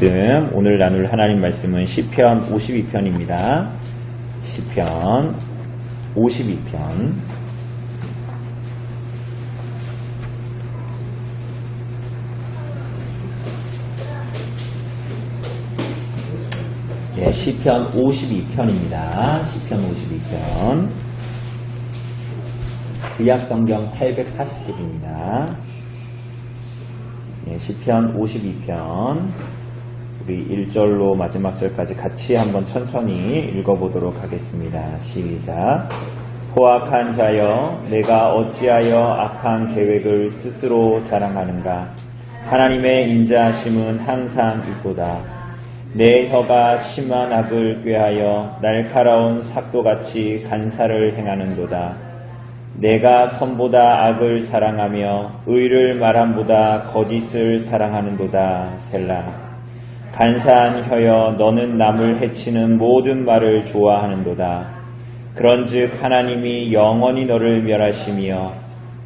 말씀, 오늘 나눌 하나님 말씀은 시편 52편입니다. 시편 52편. 예, 시편 52편입니다. 시편 52편. 구약성경 840쪽입니다. 예, 시편 52편. 우리 1절로 마지막 절까지 같이 한번 천천히 읽어보도록 하겠습니다. 시작. 포악한 자여, 내가 어찌하여 악한 계획을 스스로 자랑하는가? 하나님의 인자하심은 항상 있도다. 내 혀가 심한 악을 꾀하여 날카로운 삭도같이 간사를 행하는도다. 내가 선보다 악을 사랑하며 의를 말함보다 거짓을 사랑하는도다. 셀라. 간사한 혀여, 너는 남을 해치는 모든 말을 좋아하는도다. 그런즉 하나님이 영원히 너를 멸하시며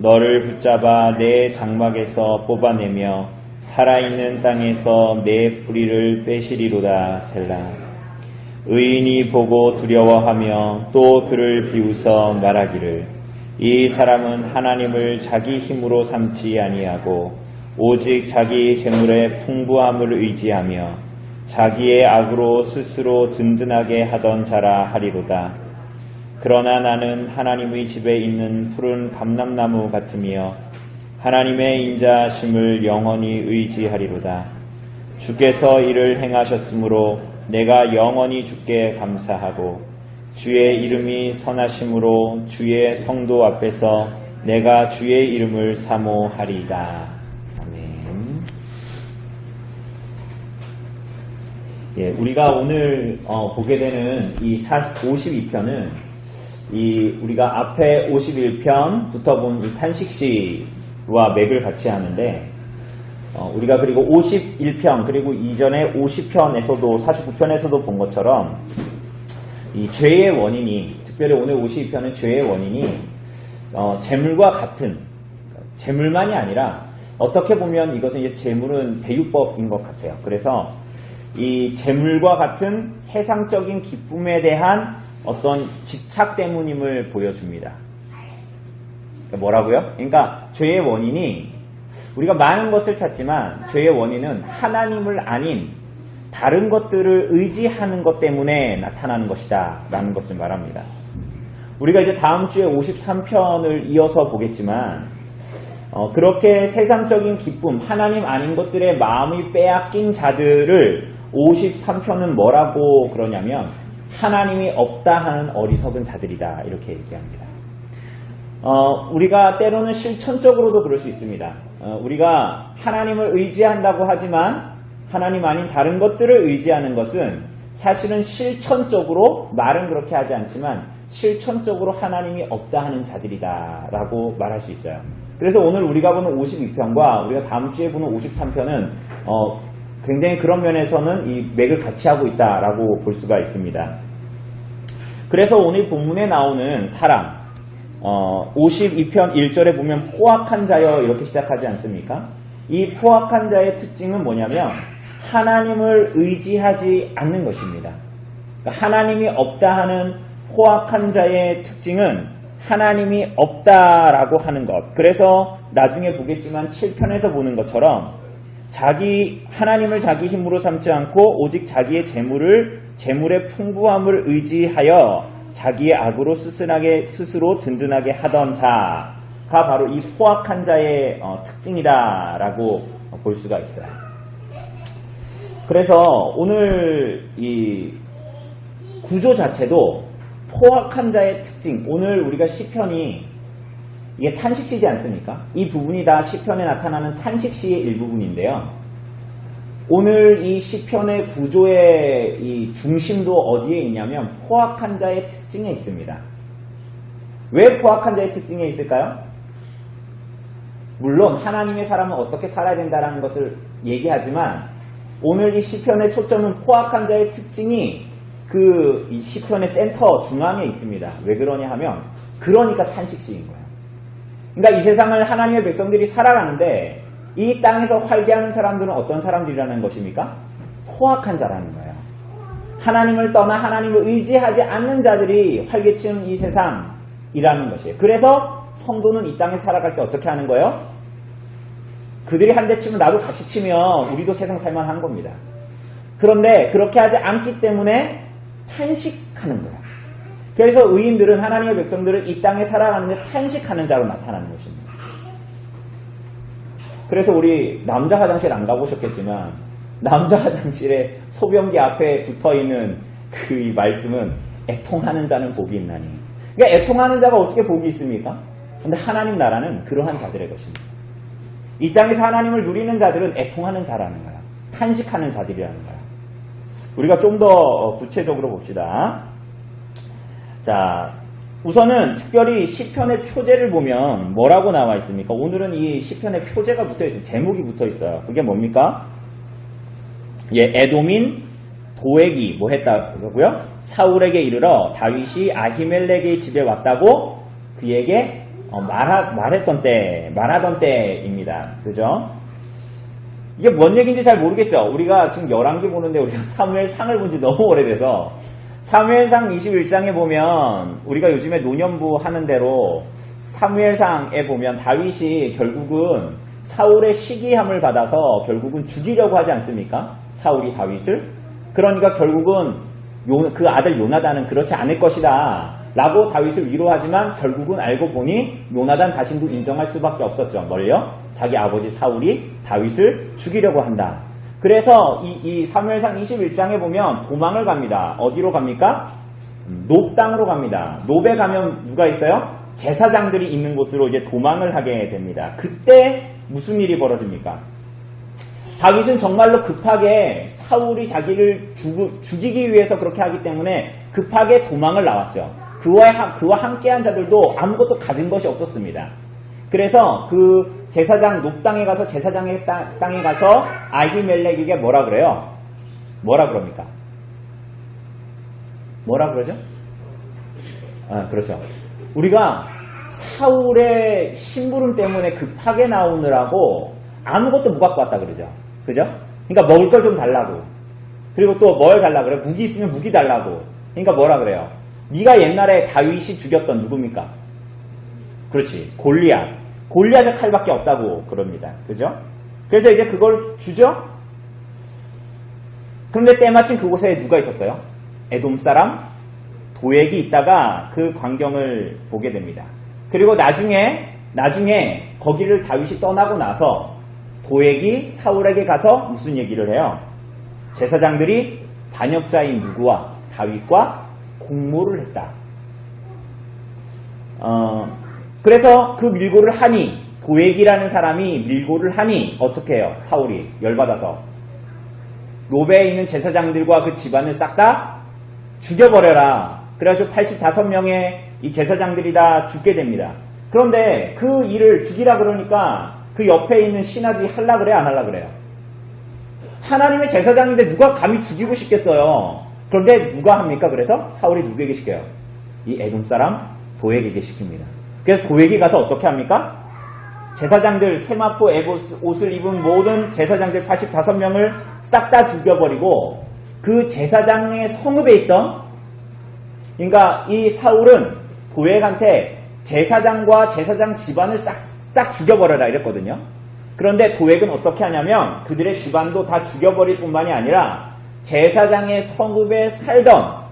너를 붙잡아 내 장막에서 뽑아내며 살아있는 땅에서 내 뿌리를 빼시리로다. 셀라. 의인이 보고 두려워하며 또 그를 비웃어 말하기를 이 사람은 하나님을 자기 힘으로 삼지 아니하고 오직 자기 재물의 풍부함을 의지하며 자기의 악으로 스스로 든든하게 하던 자라 하리로다. 그러나 나는 하나님의 집에 있는 푸른 감람나무 같으며 하나님의 인자하심을 영원히 의지하리로다. 주께서 이를 행하셨으므로 내가 영원히 주께 감사하고 주의 이름이 선하심으로 주의 성도 앞에서 내가 주의 이름을 사모하리이다. 아멘. 예, 우리가 오늘 보게 되는 이 52편은 우리가 앞에 51편부터 본 이 탄식시와 맥을 같이 하는데 우리가 그리고 51편 그리고 이전에 50편에서도 49편에서도 본 것처럼 이 죄의 원인이, 특별히 오늘 52편은 죄의 원인이 재물과 같은, 재물만이 아니라 어떻게 보면 이것은 이제 재물은 대유법인 것 같아요. 그래서 이 재물과 같은 세상적인 기쁨에 대한 어떤 집착 때문임을 보여줍니다. 뭐라고요? 그러니까 죄의 원인이, 우리가 많은 것을 찾지만 죄의 원인은 하나님을 아닌 다른 것들을 의지하는 것 때문에 나타나는 것이다 라는 것을 말합니다. 우리가 이제 다음 주에 53편을 이어서 보겠지만 그렇게 세상적인 기쁨, 하나님 아닌 것들의 마음이 빼앗긴 자들을 53편은 뭐라고 그러냐면 하나님이 없다 하는 어리석은 자들이다 이렇게 얘기합니다. 우리가 때로는 실천적으로도 그럴 수 있습니다. 우리가 하나님을 의지한다고 하지만 하나님 아닌 다른 것들을 의지하는 것은 사실은 실천적으로, 말은 그렇게 하지 않지만 실천적으로 하나님이 없다 하는 자들이다 라고 말할 수 있어요. 그래서 오늘 우리가 보는 52편과 우리가 다음 주에 보는 53편은 굉장히 그런 면에서는 이 맥을 같이 하고 있다라고 볼 수가 있습니다. 그래서 오늘 본문에 나오는 사람, 52편 1절에 보면 포악한 자여 이렇게 시작하지 않습니까? 이 포악한 자의 특징은 뭐냐면 하나님을 의지하지 않는 것입니다. 그러니까 하나님이 없다 하는 포악한 자의 특징은 하나님이 없다라고 하는 것. 그래서 나중에 보겠지만 7편에서 보는 것처럼 하나님을 자기 힘으로 삼지 않고 오직 자기의 재물의 풍부함을 의지하여 자기의 악으로 스스로 든든하게 하던 자가 바로 이 포악한 자의 특징이다라고 볼 수가 있어요. 그래서 오늘 이 구조 자체도 포악한 자의 특징, 오늘 우리가 시편이 이게 탄식시지 않습니까? 이 부분이 다 시편에 나타나는 탄식시의 일부분인데요. 오늘 이 시편의 구조의 이 중심도 어디에 있냐면 포악한 자의 특징에 있습니다. 왜 포악한 자의 특징에 있을까요? 물론 하나님의 사람은 어떻게 살아야 된다는 것을 얘기하지만 오늘 이 시편의 초점은 포악한 자의 특징이 이 시편의 센터 중앙에 있습니다. 왜 그러냐 하면 그러니까 탄식시인 거예요. 그러니까 이 세상을 하나님의 백성들이 살아가는데 이 땅에서 활개하는 사람들은 어떤 사람들이라는 것입니까? 포악한 자라는 거예요. 하나님을 떠나 하나님을 의지하지 않는 자들이 활개치는 이 세상이라는 것이에요. 그래서 성도는 이 땅에 살아갈 때 어떻게 하는 거예요? 그들이 한 대 치면 나도 같이 치면 우리도 세상 살만한 겁니다. 그런데 그렇게 하지 않기 때문에 탄식하는 거예요. 그래서 의인들은 하나님의 백성들은 이 땅에 살아가는데 탄식하는 자로 나타나는 것입니다. 그래서 우리 남자 화장실 안 가보셨겠지만 남자 화장실에 소변기 앞에 붙어있는 그 말씀은 애통하는 자는 복이 있나니. 그러니까 애통하는 자가 어떻게 복이 있습니까? 근데 하나님 나라는 그러한 자들의 것입니다. 이 땅에서 하나님을 누리는 자들은 애통하는 자라는 거야. 탄식하는 자들이라는 거야. 우리가 좀 더 구체적으로 봅시다. 자, 우선은 특별히 시편의 표제를 보면 뭐라고 나와 있습니까? 오늘은 이 시편의 표제가 붙어 있어요. 제목이 붙어 있어요. 그게 뭡니까? 예, 에돔인 도액이 뭐 했다고요? 사울에게 이르러 다윗이 아히멜렉의 집에 왔다고 그에게 말하던 때입니다. 그죠? 이게 뭔 얘기인지 잘 모르겠죠? 우리가 지금 열왕기 보는데 우리가 사무엘상을 본 지 너무 오래돼서 사무엘상 21장에 보면 우리가 요즘에 노년부 하는 대로 사무엘상에 보면 다윗이 결국은 사울의 시기함을 받아서 결국은 죽이려고 하지 않습니까? 사울이 다윗을. 그러니까 결국은 그 아들 요나단은 그렇지 않을 것이다 라고 다윗을 위로하지만 결국은 알고 보니 요나단 자신도 인정할 수밖에 없었죠. 뭘요? 자기 아버지 사울이 다윗을 죽이려고 한다. 그래서 이 사무엘상 21장에 보면 도망을 갑니다. 어디로 갑니까? 높 땅으로 갑니다. 높에 가면 누가 있어요? 제사장들이 있는 곳으로 이제 도망을 하게 됩니다. 그때 무슨 일이 벌어집니까? 다윗은 정말로 급하게 사울이 자기를 죽이기 위해서 그렇게 하기 때문에 급하게 도망을 나왔죠. 그와 함께한 자들도 아무것도 가진 것이 없었습니다. 그래서 그 제사장 높땅에 가서 제사장의 땅에 가서 아히멜렉에게 뭐라 그래요? 뭐라 그럽니까? 뭐라 그러죠? 그렇죠. 우리가 사울의 심부름 때문에 급하게 나오느라고 아무것도 못 갖고 왔다 그러죠. 그죠? 그러니까 먹을 걸 좀 달라고. 그리고 또 뭘 달라고 그래요? 무기 있으면 무기 달라고. 그러니까 뭐라 그래요? 네가 옛날에 다윗이 죽였던 누굽니까? 그렇지. 골리앗의 칼밖에 없다고 그럽니다. 그죠? 그래서 이제 그걸 주죠? 그런데 때마침 그곳에 누가 있었어요? 에돔 사람 도액이 있다가 그 광경을 보게 됩니다. 그리고 나중에 거기를 다윗이 떠나고 나서 도액이 사울에게 가서 무슨 얘기를 해요? 제사장들이 반역자인 누구와 다윗과 공모를 했다. 그래서 그 밀고를 하니 도액이라는 사람이 밀고를 하니 어떻게 해요? 사울이 열받아서 노베에 있는 제사장들과 그 집안을 싹 다 죽여버려라. 그래가지고 85명의 이 제사장들이 다 죽게 됩니다. 그런데 그 일을 죽이라 그러니까 그 옆에 있는 신하들이 할라 그래요? 안 할라 그래요? 하나님의 제사장인데 누가 감히 죽이고 싶겠어요? 그런데 누가 합니까? 그래서 사울이 누구에게 시켜요? 이 에돔 사람 도액에게 시킵니다. 그래서 도액이 가서 어떻게 합니까? 제사장들 세마포 옷을 입은 모든 제사장들 85명을 싹 다 죽여버리고 그 제사장의 성읍에 있던 그러니까 이 사울은 도액한테 제사장과 제사장 집안을 싹 죽여버려라 이랬거든요. 그런데 도액은 어떻게 하냐면 그들의 집안도 다 죽여버릴 뿐만이 아니라 제사장의 성읍에 살던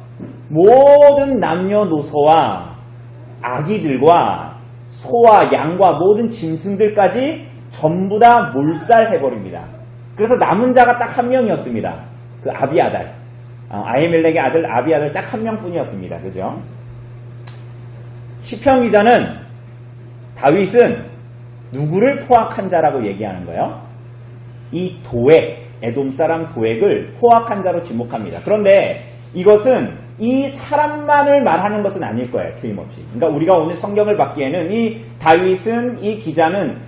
모든 남녀노소와 아기들과 소와 양과 모든 짐승들까지 전부 다 몰살해버립니다. 그래서 남은 자가 딱 한 명이었습니다. 그 아비아달. 아히멜렉의 아들 아비아달 딱 한 명뿐이었습니다. 그죠? 시편 기자는 다윗은 누구를 포악한 자라고 얘기하는 거예요? 이 도액, 에돔 사람 도액을 포악한 자로 지목합니다. 그런데 이것은 이 사람만을 말하는 것은 아닐 거예요. 틀림없이. 그러니까 우리가 오늘 성경을 받기에는 이 다윗은, 이 기자는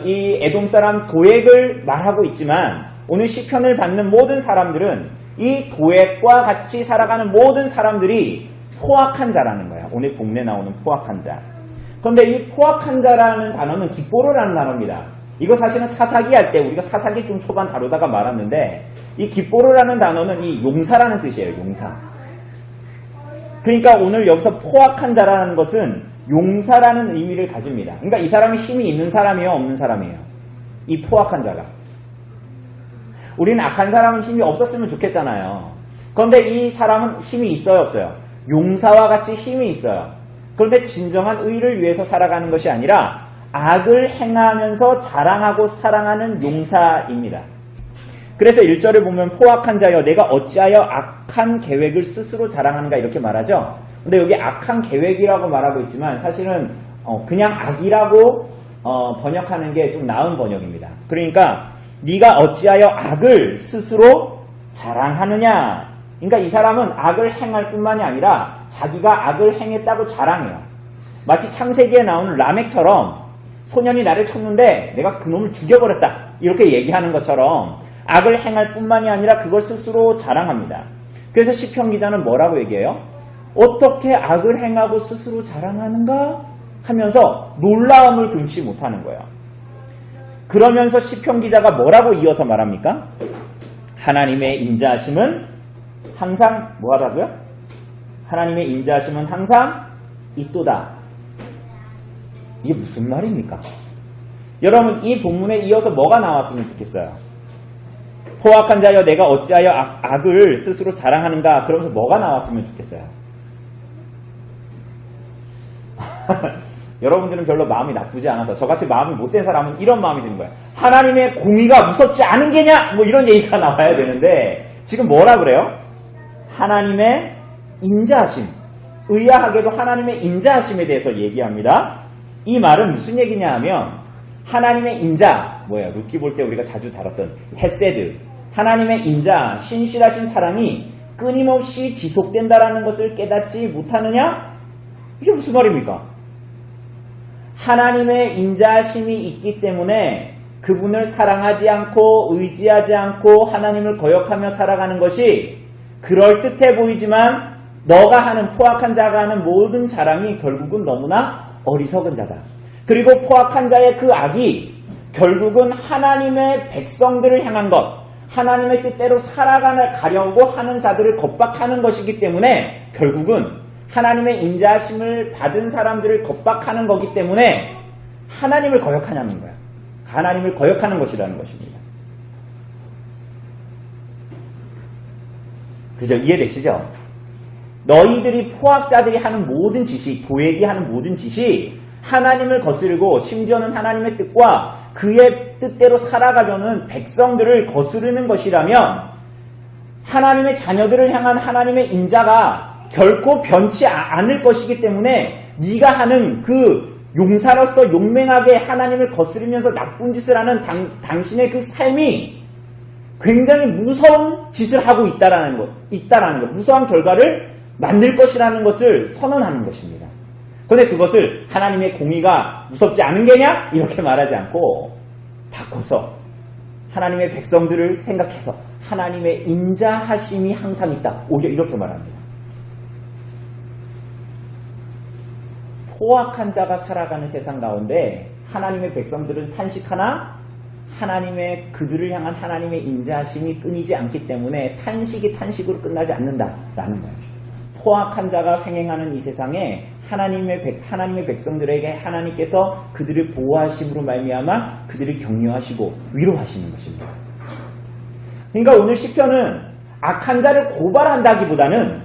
이 에돔 사람 도액을 말하고 있지만 오늘 시편을 받는 모든 사람들은 이 도액과 같이 살아가는 모든 사람들이 포악한 자라는 거예요. 오늘 본문에 나오는 포악한 자. 그런데 이 포악한 자라는 단어는 기뽀르라는 단어입니다. 이거 사실은 사사기 할 때 우리가 사사기 좀 초반 다루다가 말았는데 이 기뽀르라는 단어는 이 용사라는 뜻이에요. 용사. 그러니까 오늘 여기서 포악한 자라는 것은 용사라는 의미를 가집니다. 그러니까 이 사람이 힘이 있는 사람이에요? 없는 사람이에요? 이 포악한 자가. 우리는 악한 사람은 힘이 없었으면 좋겠잖아요. 그런데 이 사람은 힘이 있어요? 없어요? 용사와 같이 힘이 있어요. 그런데 진정한 의를 위해서 살아가는 것이 아니라 악을 행하면서 자랑하고 사랑하는 용사입니다. 그래서 1절에 보면 포악한 자여 내가 어찌하여 악한 계획을 스스로 자랑하는가 이렇게 말하죠. 근데 여기 악한 계획이라고 말하고 있지만 사실은 그냥 악이라고 번역하는 게 좀 나은 번역입니다. 그러니까 네가 어찌하여 악을 스스로 자랑하느냐. 그러니까 이 사람은 악을 행할 뿐만이 아니라 자기가 악을 행했다고 자랑해요. 마치 창세기에 나오는 라멕처럼 소년이 나를 쳤는데 내가 그놈을 죽여버렸다 이렇게 얘기하는 것처럼 악을 행할 뿐만이 아니라 그걸 스스로 자랑합니다. 그래서 시편 기자는 뭐라고 얘기해요? 어떻게 악을 행하고 스스로 자랑하는가 하면서 놀라움을 금치 못하는 거예요. 그러면서 시편 기자가 뭐라고 이어서 말합니까? 하나님의 인자하심은 항상 뭐하다고요? 하나님의 인자하심은 항상 있도다. 이게 무슨 말입니까? 여러분 이 본문에 이어서 뭐가 나왔으면 좋겠어요? 포악한 자여 내가 어찌하여 악을 스스로 자랑하는가 그러면서 뭐가 나왔으면 좋겠어요? 여러분들은 별로 마음이 나쁘지 않아서 저같이 마음이 못된 사람은 이런 마음이 드는 거예요. 하나님의 공의가 무섭지 않은 게냐? 뭐 이런 얘기가 나와야 되는데 지금 뭐라 그래요? 하나님의 인자하심. 의아하게도 하나님의 인자하심에 대해서 얘기합니다. 이 말은 무슨 얘기냐 하면 하나님의 인자, 뭐야 루키 볼 때 우리가 자주 다뤘던 헤세드, 하나님의 인자, 신실하신 사랑이 끊임없이 지속된다라는 것을 깨닫지 못하느냐? 이게 무슨 말입니까? 하나님의 인자심이 있기 때문에 그분을 사랑하지 않고 의지하지 않고 하나님을 거역하며 살아가는 것이 그럴듯해 보이지만 너가 하는 포악한 자가 하는 모든 자랑이 결국은 너무나 어리석은 자다. 그리고 포악한 자의 그 악이 결국은 하나님의 백성들을 향한 것, 하나님의 뜻대로 살아가려고 하는 자들을 겁박하는 것이기 때문에 결국은 하나님의 인자하심을 받은 사람들을 겁박하는 거기 때문에 하나님을 거역하냐는 거야. 하나님을 거역하는 것이라는 것입니다. 그죠? 이해되시죠? 너희들이 포악자들이 하는 모든 짓이, 도액이 하는 모든 짓이 하나님을 거스르고 심지어는 하나님의 뜻과 그의 뜻대로 살아가려는 백성들을 거스르는 것이라면 하나님의 자녀들을 향한 하나님의 인자가 결코 변치 않을 것이기 때문에 네가 하는 그 용사로서 용맹하게 하나님을 거스르면서 나쁜 짓을 하는 당신의 그 삶이 굉장히 무서운 짓을 하고 있다라는 것, 무서운 결과를 만들 것이라는 것을 선언하는 것입니다. 그런데 그것을 하나님의 공의가 무섭지 않은 게냐? 이렇게 말하지 않고 바꿔서 하나님의 백성들을 생각해서 하나님의 인자하심이 항상 있다. 오히려 이렇게 말합니다. 포악한 자가 살아가는 세상 가운데 하나님의 백성들은 탄식하나 하나님의 그들을 향한 하나님의 인자하심이 끊이지 않기 때문에 탄식이 탄식으로 끝나지 않는다라는 거예요. 포악한 자가 횡행하는 이 세상에 하나님의 백성들에게 하나님께서 그들을 보호하심으로 말미암아 그들을 격려하시고 위로하시는 것입니다. 그러니까 오늘 시편은 악한 자를 고발한다기보다는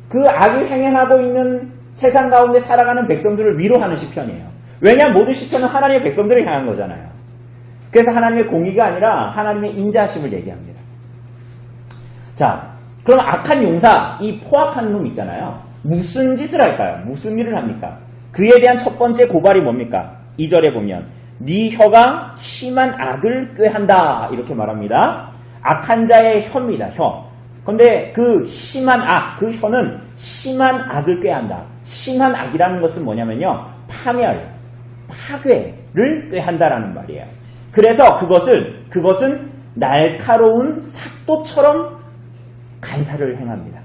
그 악을 행행하고 있는 세상 가운데 살아가는 백성들을 위로하는 시편이에요. 왜냐하면 모든 시편은 하나님의 백성들을 향한 거잖아요. 그래서 하나님의 공의가 아니라 하나님의 인자하심을 얘기합니다. 자, 그럼 악한 용사, 이 포악한 놈 있잖아요. 무슨 짓을 할까요? 무슨 일을 합니까? 그에 대한 첫 번째 고발이 뭡니까? 2절에 보면 네 혀가 심한 악을 꾀한다 이렇게 말합니다. 악한 자의 혀입니다. 혀. 그런데 그 심한 악, 그 혀는 심한 악을 꾀한다. 심한 악이라는 것은 뭐냐면요. 파멸, 파괴를 꾀한다라는 말이에요. 그래서 그것은 날카로운 삭도처럼 간사를 행합니다.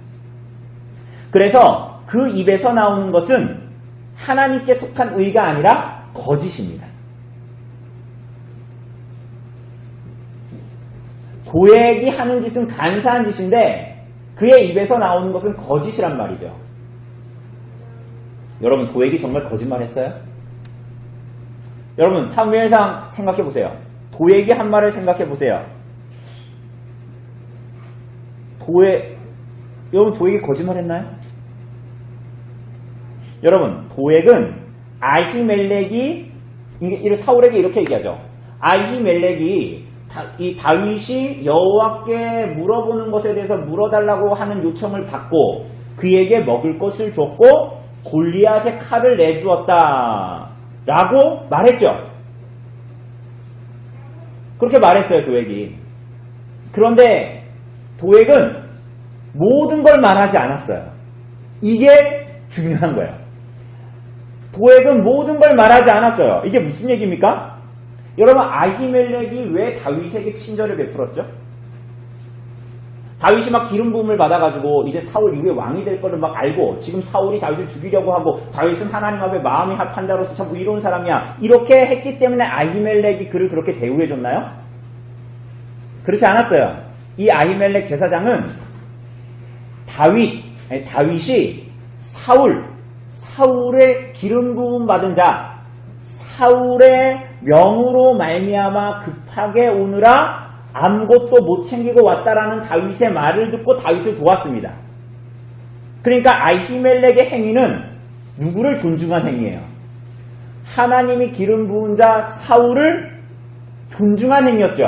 그래서 그 입에서 나오는 것은 하나님께 속한 의가 아니라 거짓입니다. 도액이 하는 짓은 간사한 짓인데 그의 입에서 나오는 것은 거짓이란 말이죠. 여러분, 도액이 정말 거짓말했어요? 여러분, 사무엘상 생각해보세요. 도액이 한 말을 생각해보세요. 여러분, 도액이 거짓말했나요? 여러분, 도액은 아히멜렉이 사울에게 이렇게 얘기하죠. 아히멜렉이 이 다윗이 여호와께 물어보는 것에 대해서 물어달라고 하는 요청을 받고 그에게 먹을 것을 줬고 골리앗의 칼을 내주었다 라고 말했죠. 그렇게 말했어요, 도액이. 그런데 도액은 모든 걸 말하지 않았어요. 이게 중요한 거예요. 도액은 모든 걸 말하지 않았어요. 이게 무슨 얘기입니까? 여러분, 아히멜렉이 왜 다윗에게 친절을 베풀었죠? 다윗이 막 기름 부음을 받아가지고 이제 사울 이후에 왕이 될 거를 막 알고 지금 사울이 다윗을 죽이려고 하고 다윗은 하나님 앞에 마음이 합한 자로서 참 의로운 사람이야. 이렇게 했기 때문에 아히멜렉이 그를 그렇게 대우해줬나요? 그렇지 않았어요. 이 아히멜렉 제사장은 다윗이 사울의 기름 부음 받은 자, 사울의 명으로 말미암아 급하게 오느라 아무것도 못 챙기고 왔다라는 다윗의 말을 듣고 다윗을 도왔습니다. 그러니까 아히멜렉의 행위는 누구를 존중한 행위예요? 하나님이 기름 부은 자 사울을 존중한 행위였죠.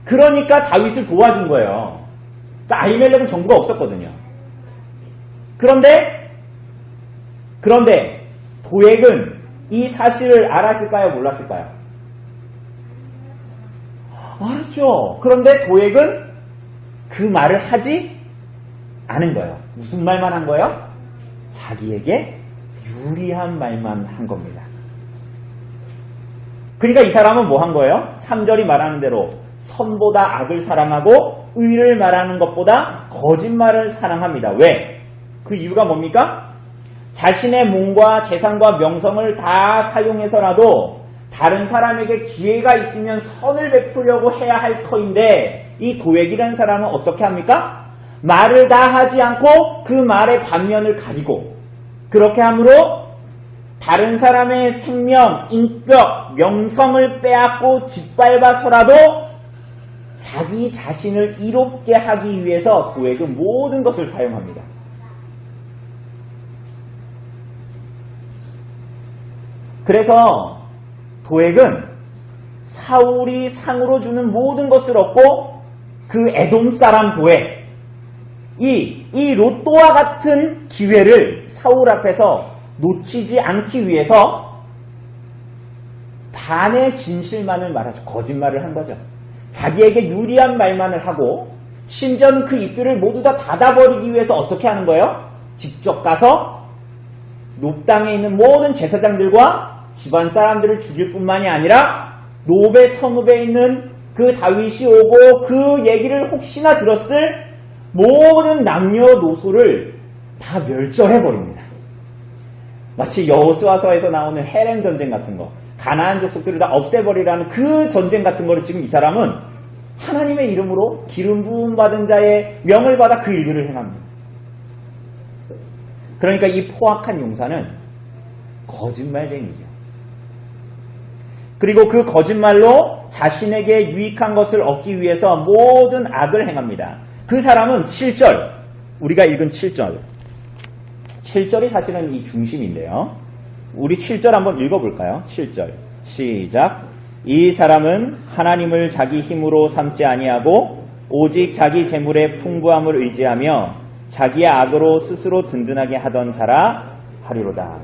그러니까 다윗을 도와준 거예요. 그러니까 아히멜렉은 정보가 없었거든요. 그런데 도액은 이 사실을 알았을까요? 몰랐을까요? 알았죠. 그런데 도액은 그 말을 하지 않은 거예요. 무슨 말만 한 거예요? 자기에게 유리한 말만 한 겁니다. 그러니까 이 사람은 뭐 한 거예요? 3절이 말하는 대로 선보다 악을 사랑하고 의를 말하는 것보다 거짓말을 사랑합니다. 왜? 그 이유가 뭡니까? 자신의 몸과 재산과 명성을 다 사용해서라도 다른 사람에게 기회가 있으면 선을 베푸려고 해야 할 터인데 이 도액이라는 사람은 어떻게 합니까? 말을 다 하지 않고 그 말의 반면을 가리고 그렇게 함으로 다른 사람의 생명, 인격, 명성을 빼앗고 짓밟아서라도 자기 자신을 이롭게 하기 위해서 도액은 모든 것을 사용합니다. 그래서 도액은 사울이 상으로 주는 모든 것을 얻고 그 에돔 사람 도액, 이 로또와 같은 기회를 사울 앞에서 놓치지 않기 위해서 반의 진실만을 말하죠. 거짓말을 한 거죠. 자기에게 유리한 말만을 하고 심지어는 그 입들을 모두 다 닫아버리기 위해서 어떻게 하는 거예요? 직접 가서 높당에 있는 모든 제사장들과 집안 사람들을 죽일 뿐만이 아니라 노베 성읍에 있는 그 다윗이 오고 그 얘기를 혹시나 들었을 모든 남녀노소를 다 멸절해버립니다. 마치 여호수아서에서 나오는 헤렘 전쟁 같은 거, 가나안 족속들을 다 없애버리라는 그 전쟁 같은 거를 지금 이 사람은 하나님의 이름으로 기름 부음 받은 자의 명을 받아 그 일들을 행합니다. 그러니까 이 포악한 용사는 거짓말쟁이죠. 그리고 그 거짓말로 자신에게 유익한 것을 얻기 위해서 모든 악을 행합니다. 그 사람은 7절, 우리가 읽은 7절이 사실은 이 중심인데요. 우리 7절 한번 읽어볼까요? 7절 시작. 이 사람은 하나님을 자기 힘으로 삼지 아니하고 오직 자기 재물의 풍부함을 의지하며 자기의 악으로 스스로 든든하게 하던 자라 하리로다.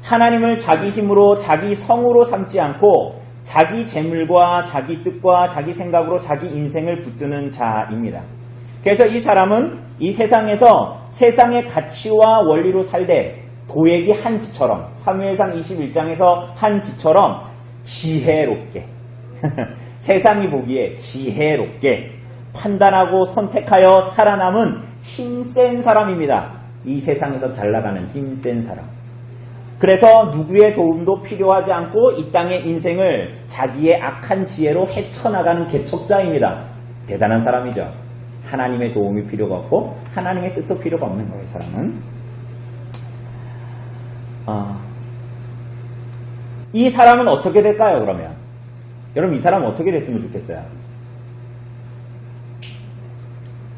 하나님을 자기 힘으로 자기 성으로 삼지 않고 자기 재물과 자기 뜻과 자기 생각으로 자기 인생을 붙드는 자입니다. 그래서 이 사람은 이 세상에서 세상의 가치와 원리로 살되 도액이 한 지처럼, 사무엘상 21장에서 한 지처럼 지혜롭게 세상이 보기에 지혜롭게 판단하고 선택하여 살아남은 힘센 사람입니다. 이 세상에서 잘나가는 힘센 사람. 그래서 누구의 도움도 필요하지 않고 이 땅의 인생을 자기의 악한 지혜로 헤쳐나가는 개척자입니다. 대단한 사람이죠. 하나님의 도움이 필요가 없고 하나님의 뜻도 필요가 없는 거예요. 이 사람은. 이 사람은 어떻게 될까요? 그러면 여러분, 이 사람은 어떻게 됐으면 좋겠어요?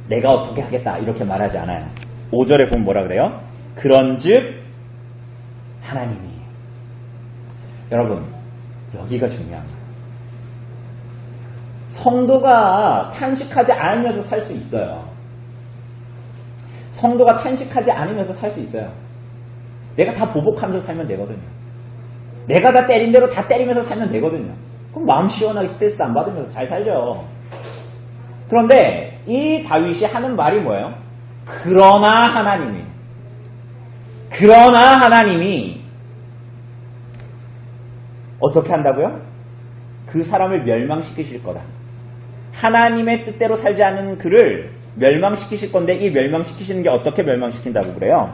내가 어떻게 하겠다 이렇게 말하지 않아요. 5절에 보면 뭐라 그래요? 그런즉 하나님이. 여러분, 여기가 중요한 거예요. 성도가 탄식하지 않으면서 살 수 있어요. 성도가 탄식하지 않으면서 살 수 있어요. 내가 다 보복하면서 살면 되거든요. 내가 다 때린 대로 다 때리면서 살면 되거든요. 그럼 마음 시원하게 스트레스 안 받으면서 잘 살죠. 그런데 이 다윗이 하는 말이 뭐예요? 그러나 하나님이 어떻게 한다고요? 그 사람을 멸망시키실 거다. 하나님의 뜻대로 살지 않는 그를 멸망시키실 건데, 이 멸망시키시는 게 어떻게 멸망시킨다고 그래요?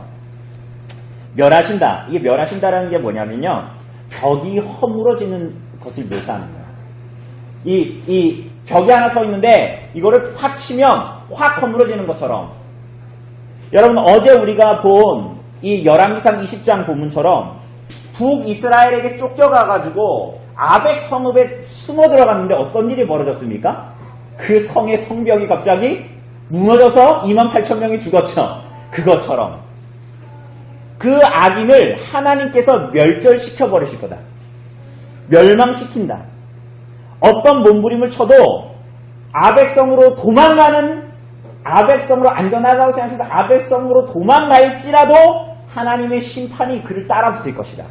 멸하신다. 이게 멸하신다라는 게 뭐냐면요, 벽이 허물어지는 것을 묘사하는 거예요. 이 벽이 하나 서 있는데 이거를 확 치면 확 허물어지는 것처럼, 여러분 어제 우리가 본 이 열왕기상 20장 본문처럼 북이스라엘에게 쫓겨가가지고 아벡 성읍에 숨어 들어갔는데 어떤 일이 벌어졌습니까? 그 성의 성벽이 갑자기 무너져서 28,000명이 죽었죠. 그것처럼 그 악인을 하나님께서 멸절시켜 버리실 거다. 멸망시킨다. 어떤 몸부림을 쳐도 아벡성으로 안전하다고 생각해서 아벡성으로 도망갈지라도 하나님의 심판이 그를 따라붙을 것이다.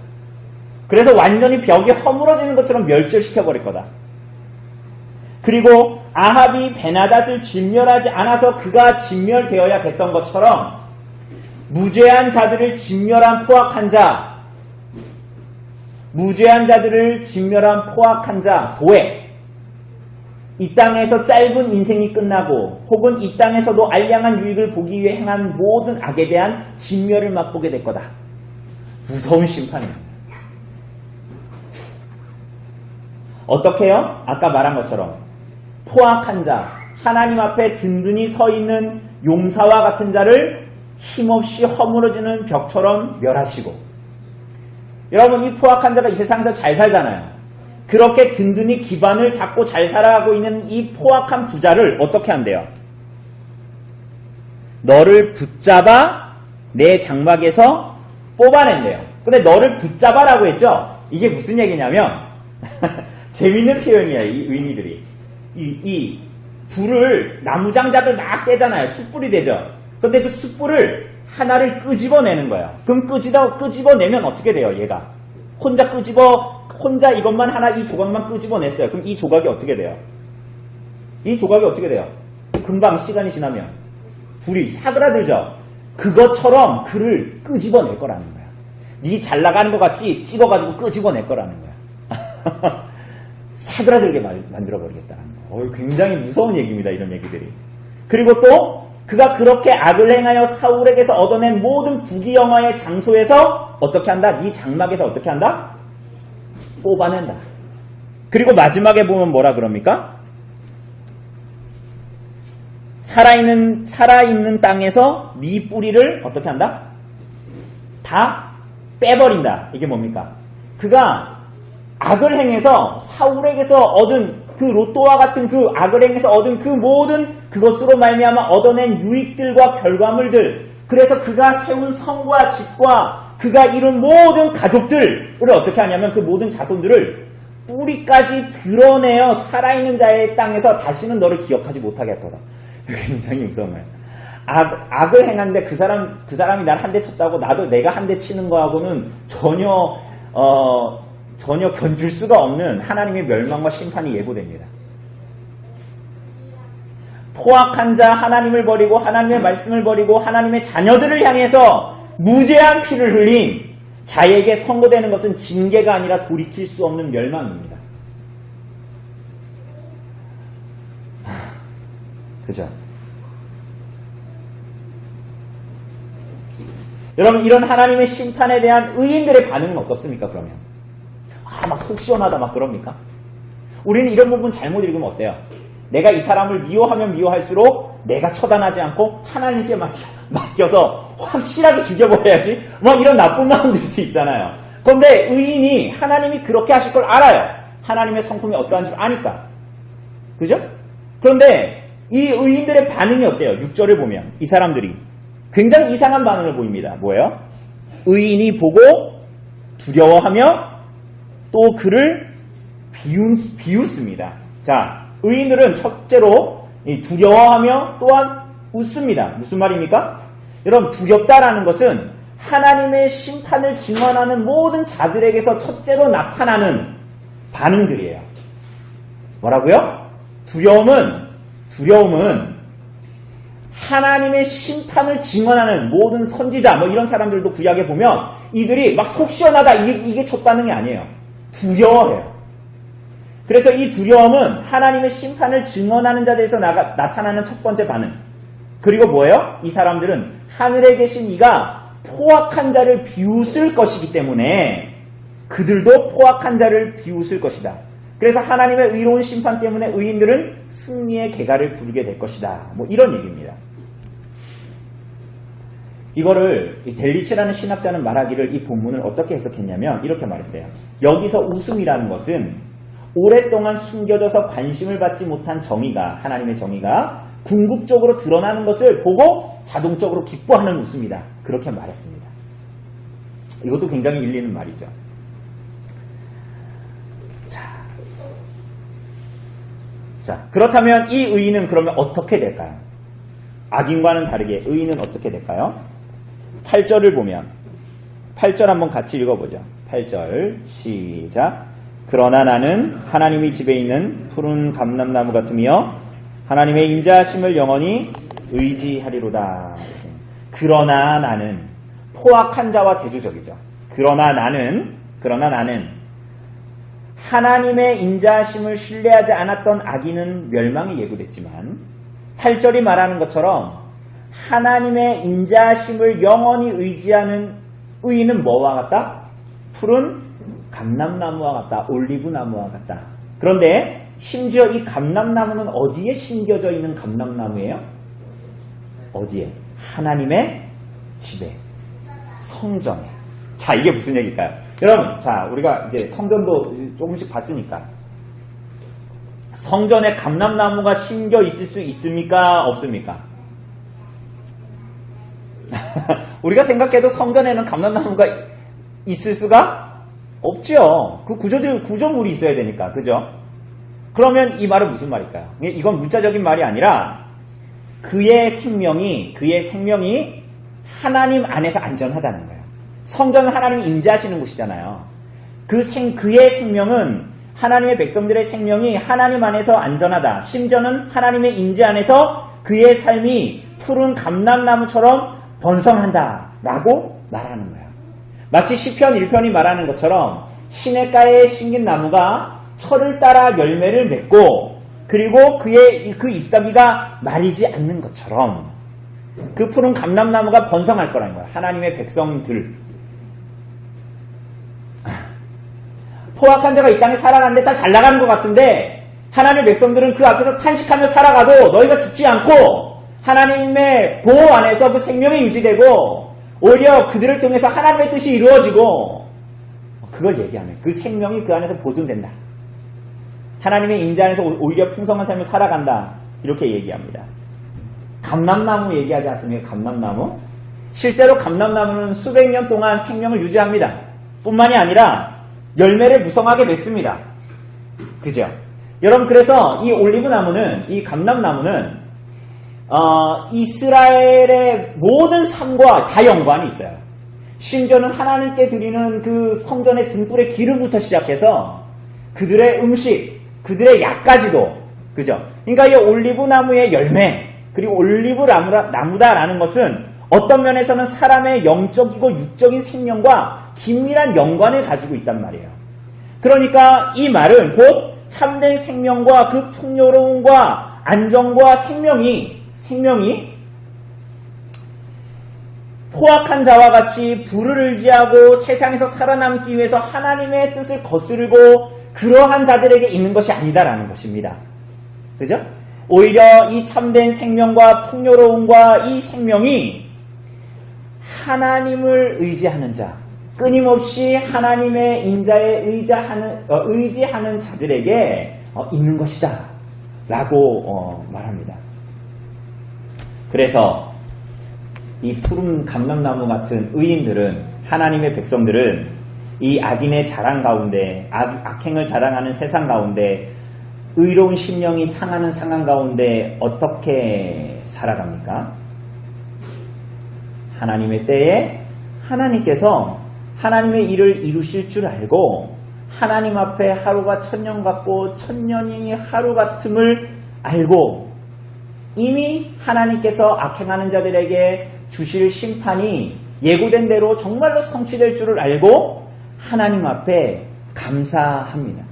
그래서 완전히 벽이 허물어지는 것처럼 멸절시켜버릴 거다. 그리고 아합이 베나닷을 진멸하지 않아서 그가 진멸되어야 됐던 것처럼 무죄한 자들을 진멸한 포악한 자, 도에 이 땅에서 짧은 인생이 끝나고 혹은 이 땅에서도 알량한 유익을 보기 위해 행한 모든 악에 대한 진멸을 맛보게 될 거다. 무서운 심판입니다. 어떻게 해요? 아까 말한 것처럼 포악한 자, 하나님 앞에 든든히 서 있는 용사와 같은 자를 힘없이 허물어지는 벽처럼 멸하시고, 여러분 이 포악한 자가 이 세상에서 잘 살잖아요. 그렇게 든든히 기반을 잡고 잘 살아가고 있는 이 포악한 부자를 어떻게 한대요? 너를 붙잡아 내 장막에서 뽑아낸대요. 근데 너를 붙잡아라고 했죠? 이게 무슨 얘기냐면 재밌는 표현이에요. 이 의미들이. 이 불을 나무장작을 막 떼잖아요. 숯불이 되죠. 근데 그 숯불을 하나를 끄집어내는 거예요. 그럼 끄집어내면 어떻게 돼요? 얘가 혼자 이것만 하나, 이 조각만 끄집어냈어요. 그럼 이 조각이 어떻게 돼요? 금방 시간이 지나면 불이 사그라들죠. 그것처럼 그를 끄집어낼 거라는 거야. 네 잘 나가는 것 같이 찍어가지고 끄집어낼 거라는 거야. 사그라들게 만들어버리겠다는 거야. 굉장히 무서운 얘기입니다. 이런 얘기들이. 그리고 또 그가 그렇게 악을 행하여 사울에게서 얻어낸 모든 부귀영화의 장소에서 어떻게 한다? 네 장막에서 어떻게 한다? 뽑아낸다. 그리고 마지막에 보면 뭐라 그럽니까? 살아있는 땅에서 네 뿌리를 어떻게 한다? 다 빼버린다. 이게 뭡니까? 그가 악을 행해서 사울에게서 얻은 그 로또와 같은 그 악을 행해서 얻은 그 모든 그것으로 말미암아 얻어낸 유익들과 결과물들, 그래서 그가 세운 성과 집과 그가 이룬 모든 가족들을 어떻게 하냐면 그 모든 자손들을 뿌리까지 드러내어 살아있는 자의 땅에서 다시는 너를 기억하지 못하게 할 거다. 굉장히 무서운 거예요. 악을 행하는데 그 사람이 날 한 대 쳤다고 나도 내가 한 대 치는 거하고는 전혀 견줄 수가 없는 하나님의 멸망과 심판이 예고됩니다. 포악한 자, 하나님을 버리고 하나님의 말씀을 버리고 하나님의 자녀들을 향해서 무죄한 피를 흘린 자에게 선고되는 것은 징계가 아니라 돌이킬 수 없는 멸망입니다. 그죠? 여러분, 이런 하나님의 심판에 대한 의인들의 반응은 어떻습니까? 그러면 막 속 시원하다 막 그럽니까? 우리는 이런 부분 잘못 읽으면 어때요? 내가 이 사람을 미워하면 미워할수록 내가 처단하지 않고 하나님께 맡겨서 확실하게 죽여버려야지. 뭐 이런 나쁜 마음 들 수 있잖아요. 그런데 의인이 하나님이 그렇게 하실 걸 알아요. 하나님의 성품이 어떠한 줄 아니까. 그죠? 그런데 이 의인들의 반응이 어때요? 6절을 보면 이 사람들이 굉장히 이상한 반응을 보입니다. 뭐예요? 의인이 보고 두려워하며 또 그를 비웃습니다. 자, 의인들은 첫째로 두려워하며 또한 웃습니다. 무슨 말입니까? 여러분, 두렵다라는 것은 하나님의 심판을 증언하는 모든 자들에게서 첫째로 나타나는 반응들이에요. 뭐라고요? 두려움은 하나님의 심판을 증언하는 모든 선지자, 뭐 이런 사람들도 구약에 보면 이들이 막 속 시원하다 이게 첫 반응이 아니에요. 두려워해요. 그래서 이 두려움은 하나님의 심판을 증언하는 자들에서 나타나는 첫 번째 반응. 그리고 뭐예요? 이 사람들은 하늘에 계신 이가 포악한 자를 비웃을 것이기 때문에 그들도 포악한 자를 비웃을 것이다. 그래서 하나님의 의로운 심판 때문에 의인들은 승리의 계가를 부르게 될 것이다. 뭐 이런 얘기입니다. 이거를 델리치라는 신학자는 말하기를 이 본문을 어떻게 해석했냐면 이렇게 말했어요. 여기서 웃음이라는 것은 오랫동안 숨겨져서 관심을 받지 못한 정의가, 하나님의 정의가 궁극적으로 드러나는 것을 보고 자동적으로 기뻐하는 웃음이다. 그렇게 말했습니다. 이것도 굉장히 일리 있는 말이죠. 자, 그렇다면 이 의인은 그러면 어떻게 될까요? 악인과는 다르게 의인은 어떻게 될까요? 8절을 보면 8절 한번 같이 읽어보죠. 8절 시작. 그러나 나는 하나님의 집에 있는 푸른 감람나무 같으며 하나님의 인자하심을 영원히 의지하리로다. 그러나 나는 포악한 자와 대조적이죠. 그러나 나는 하나님의 인자하심을 신뢰하지 않았던 악인은 멸망이 예고됐지만 8절이 말하는 것처럼 하나님의 인자하심을 영원히 의지하는 의인은 뭐와 같다? 푸른 감람나무와 같다. 올리브나무와 같다. 그런데 심지어 이 감람나무는 어디에 심겨져 있는 감람나무예요? 어디에? 하나님의 집에, 성전에. 자, 이게 무슨 얘기일까요? 여러분, 자, 우리가 이제 성전도 조금씩 봤으니까 성전에 감람나무가 심겨 있을 수 있습니까? 없습니까? 우리가 생각해도 성전에는 감람나무가 있을 수가 없죠. 그 구조물이 있어야 되니까. 그죠? 그러면 이 말은 무슨 말일까요? 이건 문자적인 말이 아니라 그의 생명이 하나님 안에서 안전하다는 거예요. 성전은 하나님이 인자하시는 곳이잖아요. 그의 생명은 하나님의 백성들의 생명이 하나님 안에서 안전하다. 심지어는 하나님의 인재 안에서 그의 삶이 푸른 감람나무처럼 번성한다 라고 말하는 거예요. 마치 시편 1편이 말하는 것처럼 시냇가에 심긴 나무가 철을 따라 열매를 맺고 그리고 그 잎사귀가 마르지 않는 것처럼 그 푸른 감람나무가 번성할 거라는 거예요. 하나님의 백성들. 포악한 자가 이 땅에 살아가는데 다 잘 나가는 것 같은데 하나님의 백성들은 그 앞에서 탄식하며 살아가도 너희가 죽지 않고 하나님의 보호 안에서 그 생명이 유지되고 오히려 그들을 통해서 하나님의 뜻이 이루어지고 그걸 얘기하면 그 생명이 그 안에서 보존된다. 하나님의 인자 안에서 오히려 풍성한 삶을 살아간다. 이렇게 얘기합니다. 감람나무 얘기하지 않습니까? 감람나무. 실제로 감람나무는 수백 년 동안 생명을 유지합니다. 뿐만이 아니라 열매를 무성하게 맺습니다. 그죠? 여러분, 그래서 이 올리브나무는, 이 감람나무는 이스라엘의 모든 삶과 다 연관이 있어요. 심지어는 하나님께 드리는 그 성전의 등불의 기름부터 시작해서 그들의 음식, 그들의 약까지도, 그죠? 그러니까 이 올리브나무의 열매, 그리고 올리브나무다라는 것은 어떤 면에서는 사람의 영적이고 육적인 생명과 긴밀한 연관을 가지고 있단 말이에요. 그러니까 이 말은 곧 참된 생명과 그 풍요로움과 안정과 생명이 포악한 자와 같이 불을 의지하고 세상에서 살아남기 위해서 하나님의 뜻을 거스르고 그러한 자들에게 있는 것이 아니다라는 것입니다. 그죠? 오히려 이 참된 생명과 풍요로움과 이 생명이 하나님을 의지하는 자, 끊임없이 하나님의 인자에 의지하는 자들에게 있는 것이다 라고 말합니다. 그래서 이 푸른 감람나무 같은 의인들은, 하나님의 백성들은 이 악인의 자랑 가운데, 악행을 자랑하는 세상 가운데, 의로운 심령이 상하는 상황 가운데 어떻게 살아갑니까? 하나님의 때에 하나님께서 하나님의 일을 이루실 줄 알고, 하나님 앞에 하루가 천년 같고 천년이 하루 같음을 알고, 이미 하나님께서 악행하는 자들에게 주실 심판이 예고된 대로 정말로 성취될 줄을 알고 하나님 앞에 감사합니다.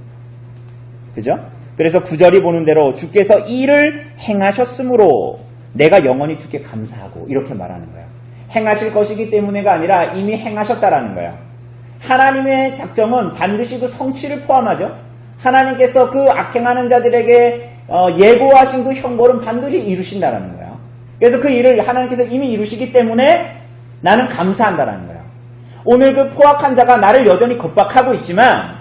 그죠? 그래서 9절이 보는 대로 주께서 이를 행하셨으므로 내가 영원히 주께 감사하고, 이렇게 말하는 거예요. 행하실 것이기 때문에가 아니라 이미 행하셨다라는 거예요. 하나님의 작정은 반드시 그 성취를 포함하죠. 하나님께서 그 악행하는 자들에게 예고하신 그 형벌은 반드시 이루신다라는 거예요. 그래서 그 일을 하나님께서 이미 이루시기 때문에 나는 감사한다라는 거예요. 오늘 그 포악한 자가 나를 여전히 겁박하고 있지만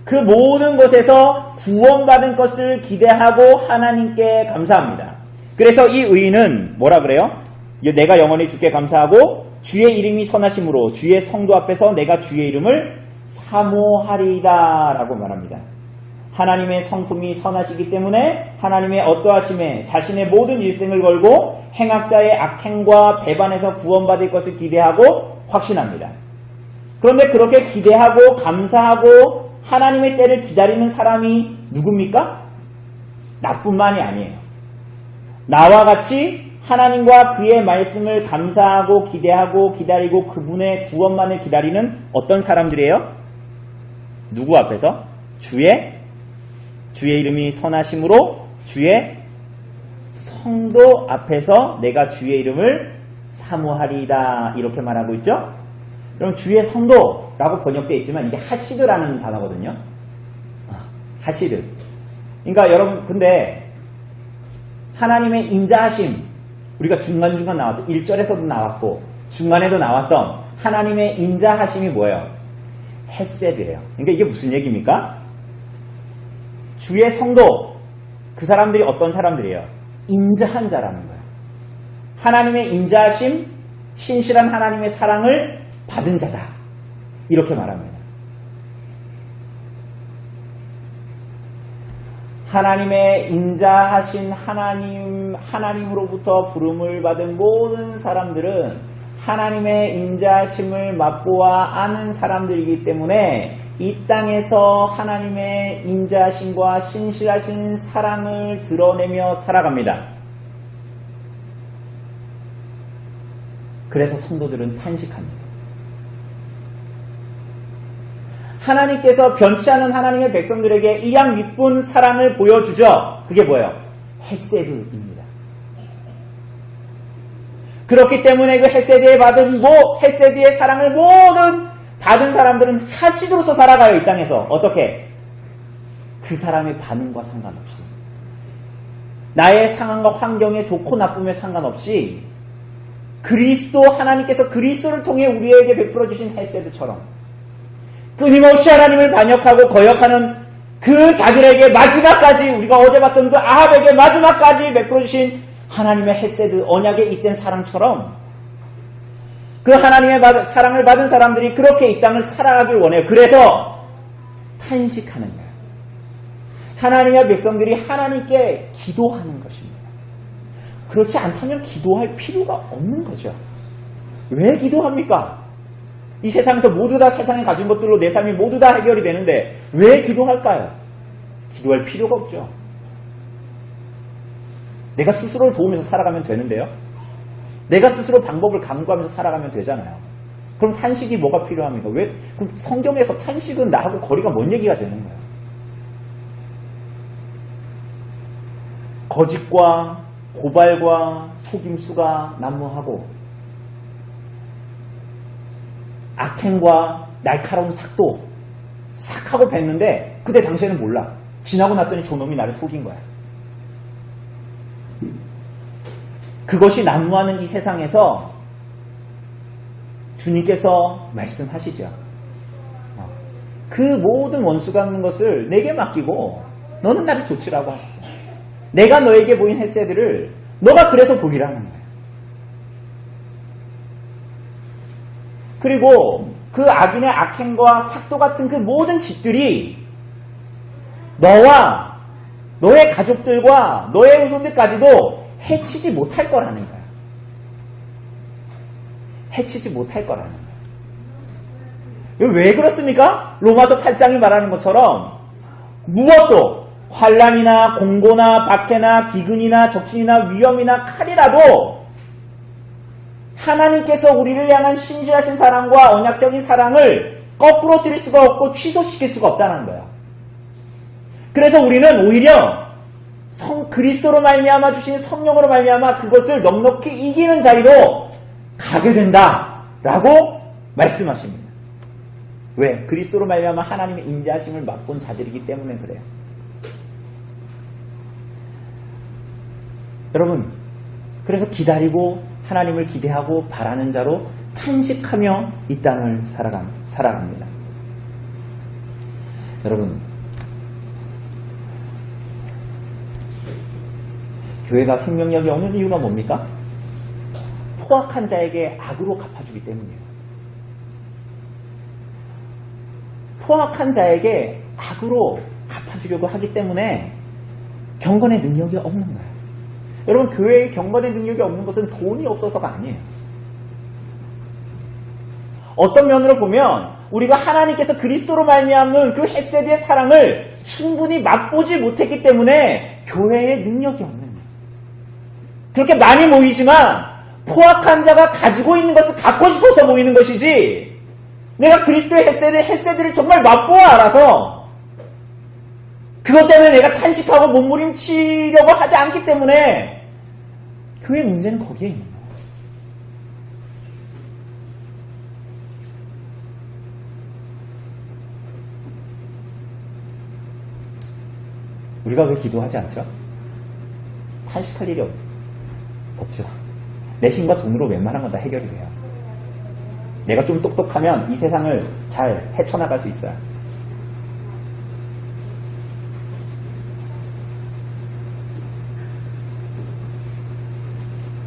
그 모든 것에서 구원받은 것을 기대하고 하나님께 감사합니다. 그래서 이 의인은 뭐라 그래요? 내가 영원히 주께 감사하고 주의 이름이 선하심으로 주의 성도 앞에서 내가 주의 이름을 사모하리이다 라고 말합니다. 하나님의 성품이 선하시기 때문에 하나님의 어떠하심에 자신의 모든 일생을 걸고 행악자의 악행과 배반에서 구원받을 것을 기대하고 확신합니다. 그런데 그렇게 기대하고 감사하고 하나님의 때를 기다리는 사람이 누굽니까? 나뿐만이 아니에요. 나와 같이 하나님과 그의 말씀을 감사하고 기대하고 기다리고 그분의 구원만을 기다리는 어떤 사람들이에요? 누구 앞에서? 주의 이름이 선하심으로 주의 성도 앞에서 내가 주의 이름을 사모하리이다, 이렇게 말하고 있죠. 그럼 주의 성도라고 번역되어 있지만 이게 하시드라는 단어거든요. 하시드. 그러니까 여러분, 근데 하나님의 인자하심, 우리가 중간중간 나왔던 1절에서도 나왔고 중간에도 나왔던 하나님의 인자하심이 뭐예요? 헤세드예요. 그러니까 이게 무슨 얘기입니까? 주의 성도, 그 사람들이 어떤 사람들이에요? 인자한 자라는 거예요. 하나님의 인자하심, 신실한 하나님의 사랑을 받은 자다, 이렇게 말합니다. 하나님의 인자하신 하나님으로부터 부름을 받은 모든 사람들은 하나님의 인자하심을 맛보아 아는 사람들이기 때문에 이 땅에서 하나님의 인자하심과 신실하신 사랑을 드러내며 살아갑니다. 그래서 성도들은 탄식합니다. 하나님께서 변치 않은 하나님의 백성들에게 일양 윗분 사랑을 보여주죠. 그게 뭐예요? 헤세드입니다. 그렇기 때문에 그 헤세드의 사랑을 모든 받은 사람들은 하시드로서 살아가요. 이 땅에서. 어떻게? 그 사람의 반응과 상관없이, 나의 상황과 환경에 좋고 나쁨에 상관없이 하나님께서 그리스도를 통해 우리에게 베풀어 주신 헤세드처럼 끊임없이 하나님을 반역하고 거역하는 그 자들에게 마지막까지, 우리가 어제 봤던 그 아합에게 마지막까지 베풀어 주신 하나님의 헤세드, 언약에 잇된 사랑처럼 그 하나님의 사랑을 받은 사람들이 그렇게 이 땅을 살아가길 원해요. 그래서 탄식하는 거예요. 하나님의 백성들이 하나님께 기도하는 것입니다. 그렇지 않다면 기도할 필요가 없는 거죠. 왜 기도합니까? 이 세상에서 모두 다 세상에 가진 것들로 내 삶이 모두 다 해결이 되는데 왜 기도할까요? 기도할 필요가 없죠. 내가 스스로를 도우면서 살아가면 되는데요. 내가 스스로 방법을 강구하면서 살아가면 되잖아요. 그럼 탄식이 뭐가 필요합니까? 왜? 그럼 성경에서 탄식은 나하고 거리가 먼 얘기가 되는 거예요. 거짓과 고발과 속임수가 난무하고 악행과 날카로운 삭도 싹 하고 뱉는데 그때 당시에는 몰라. 지나고 났더니 저놈이 나를 속인 거야. 그것이 난무하는 이 세상에서 주님께서 말씀하시죠. 그 모든 원수가 있는 것을 내게 맡기고 너는 나를 조치라고 하시고 내가 너에게 보인 햇새들을 너가 그래서 보기라는 거예요. 그리고 그 악인의 악행과 삭도 같은 그 모든 짓들이 너와 너의 가족들과 너의 후손들까지도 해치지 못할 거라는 거예요. 해치지 못할 거라는 거예요. 왜 그렇습니까? 로마서 8장이 말하는 것처럼 무엇도 환난이나 공고나 박해나 기근이나 적신이나 위험이나 칼이라도 하나님께서 우리를 향한 신실하신 사랑과 언약적인 사랑을 거꾸로 드릴 수가 없고 취소시킬 수가 없다는 거예요. 그래서 우리는 오히려 그리스도로 말미암아 주신 성령으로 말미암아 그것을 넉넉히 이기는 자리로 가게 된다라고 말씀하십니다. 왜? 그리스도로 말미암아 하나님의 인자하심을 맛본 자들이기 때문에 그래요. 여러분, 그래서 기다리고 하나님을 기대하고 바라는 자로 탄식하며 이 땅을 살아갑니다. 여러분, 교회가 생명력이 없는 이유가 뭡니까? 포악한 자에게 악으로 갚아주기 때문이에요. 포악한 자에게 악으로 갚아주려고 하기 때문에 경건의 능력이 없는 거예요. 여러분, 교회의 경건의 능력이 없는 것은 돈이 없어서가 아니에요. 어떤 면으로 보면 우리가 하나님께서 그리스도로 말미암은 그 헷세드의 사랑을 충분히 맛보지 못했기 때문에 교회의 능력이 없는 거예요. 그렇게 많이 모이지만 포악한 자가 가지고 있는 것을 갖고 싶어서 모이는 것이지 내가 그리스도의 헷세드를 정말 맛보아 알아서 그것 때문에 내가 탄식하고 몸부림치려고 하지 않기 때문에 교회 문제는 거기에 있는 거예요. 우리가 왜 기도하지 않죠? 탄식할 일이 없죠. 내 힘과 돈으로 웬만한 건 다 해결이 돼요. 내가 좀 똑똑하면 이 세상을 잘 헤쳐나갈 수 있어요.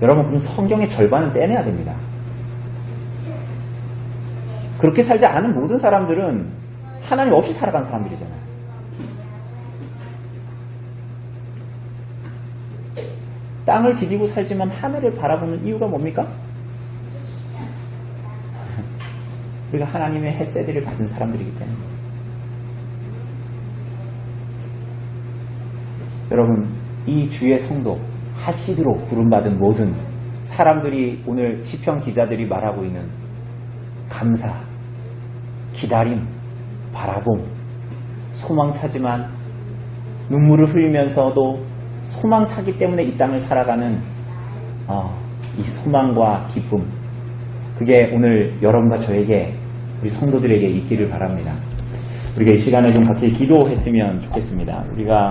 여러분, 그럼 성경의 절반은 떼내야 됩니다. 그렇게 살지 않은 모든 사람들은 하나님 없이 살아간 사람들이잖아요. 땅을 디디고 살지만 하늘을 바라보는 이유가 뭡니까? 우리가 하나님의 햇새들을 받은 사람들이기 때문에. 여러분, 이 주의 성도 하시드로 부름받은 모든 사람들이 오늘 시편 기자들이 말하고 있는 감사, 기다림, 바라봄, 소망차지만 눈물을 흘리면서도 소망차기 때문에 이 땅을 살아가는 이 소망과 기쁨, 그게 오늘 여러분과 저에게, 우리 성도들에게 있기를 바랍니다. 우리가 이 시간에 좀 같이 기도했으면 좋겠습니다. 우리가